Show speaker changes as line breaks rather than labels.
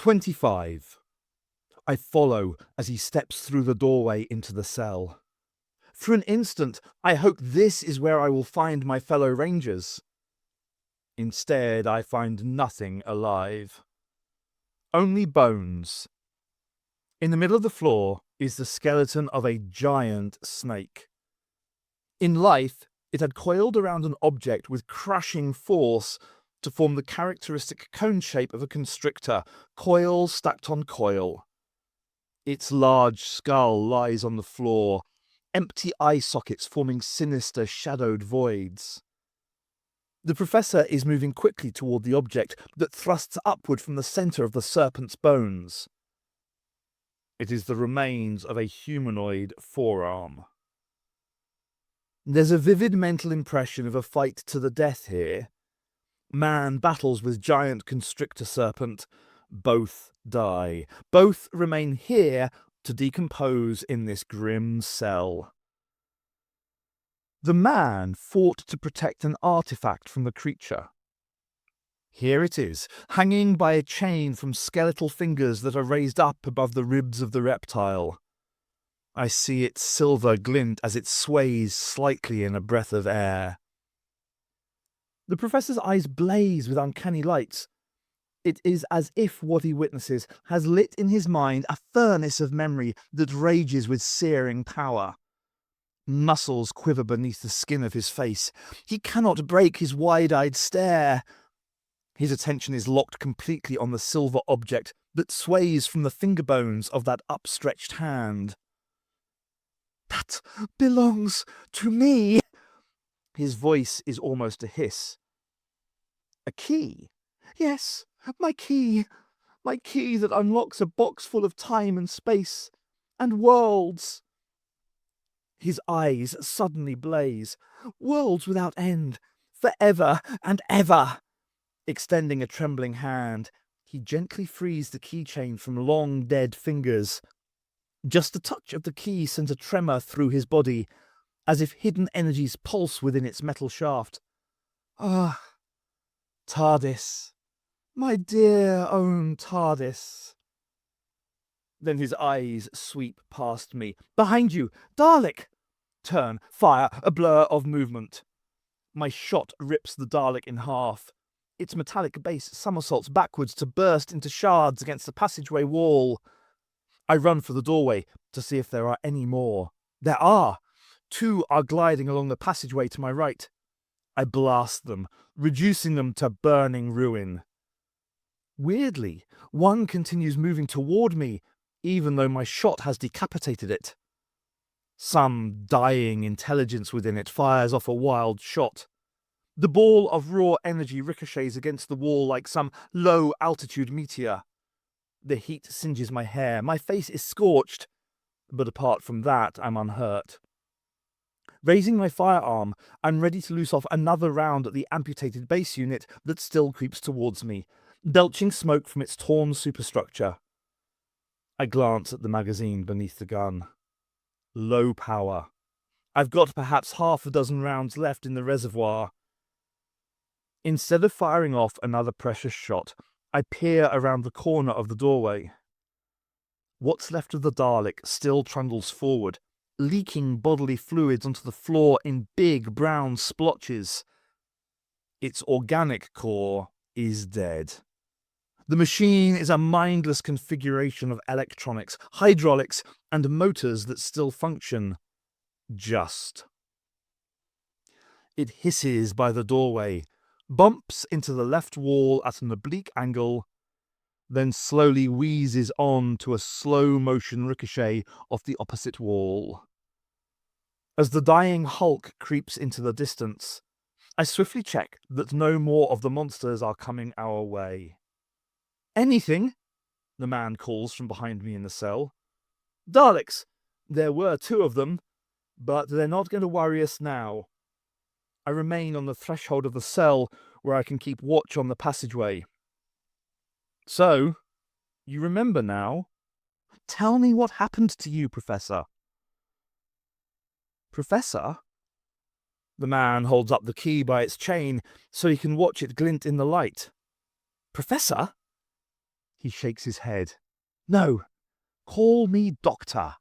25. I follow as he steps through the doorway into the cell. For an instant, I hope this is where I will find my fellow Rangers. Instead, I find nothing alive. Only bones. In the middle of the floor is the skeleton of a giant snake. In life, it had coiled around an object with crushing force to form the characteristic cone shape of a constrictor, coil stacked on coil. Its large skull lies on the floor, empty eye sockets forming sinister shadowed voids. The professor is moving quickly toward the object that thrusts upward from the centre of the serpent's bones. It is the remains of a humanoid forearm. There's a vivid mental impression of a fight to the death here. Man battles with giant constrictor serpent. Both die. Both remain here to decompose in this grim cell. The man fought to protect an artifact from the creature. Here it is, hanging by a chain from skeletal fingers that are raised up above the ribs of the reptile. I see its silver glint as it sways slightly in a breath of air. The professor's eyes blaze with uncanny lights. It is as if what he witnesses has lit in his mind a furnace of memory that rages with searing power. Muscles quiver beneath the skin of his face. He cannot break his wide-eyed stare. His attention is locked completely on the silver object that sways from the finger bones of that upstretched hand. That belongs to me. His voice is almost a hiss. A key? Yes, my key. My key that unlocks a box full of time and space. And worlds. His eyes suddenly blaze. Worlds without end. Forever and ever. Extending a trembling hand, he gently frees the keychain from long dead fingers. Just a touch of the key sends a tremor through his body, as if hidden energies pulse within its metal shaft. Ah, TARDIS. My dear own TARDIS. Then his eyes sweep past me. Behind you! Dalek! Turn, fire, a blur of movement. My shot rips the Dalek in half. Its metallic base somersaults backwards to burst into shards against the passageway wall. I run for the doorway to see if there are any more. There are! 2 are gliding along the passageway to my right. I blast them, reducing them to burning ruin. Weirdly, one continues moving toward me, even though my shot has decapitated it. Some dying intelligence within it fires off a wild shot. The ball of raw energy ricochets against the wall like some low-altitude meteor. The heat singes my hair, my face is scorched, but apart from that, I'm unhurt. Raising my firearm, I'm ready to loose off another round at the amputated base unit that still creeps towards me, belching smoke from its torn superstructure. I glance at the magazine beneath the gun. Low power. I've got perhaps half a dozen rounds left in the reservoir. Instead of firing off another precious shot, I peer around the corner of the doorway. What's left of the Dalek still trundles forward, leaking bodily fluids onto the floor in big brown splotches. Its organic core is dead. The machine is a mindless configuration of electronics, hydraulics, and motors that still function. Just. It hisses by the doorway, bumps into the left wall at an oblique angle, then slowly wheezes on to a slow-motion ricochet off the opposite wall. As the dying hulk creeps into the distance, I swiftly check that no more of the monsters are coming our way. Anything? The man calls from behind me in the cell. Daleks! There were 2 of them, but they're not going to worry us now. I remain on the threshold of the cell where I can keep watch on the passageway. So, you remember now? Tell me what happened to you, Professor. Professor? The man holds up the key by its chain so he can watch it glint in the light. Professor? He shakes his head. No, call me Doctor.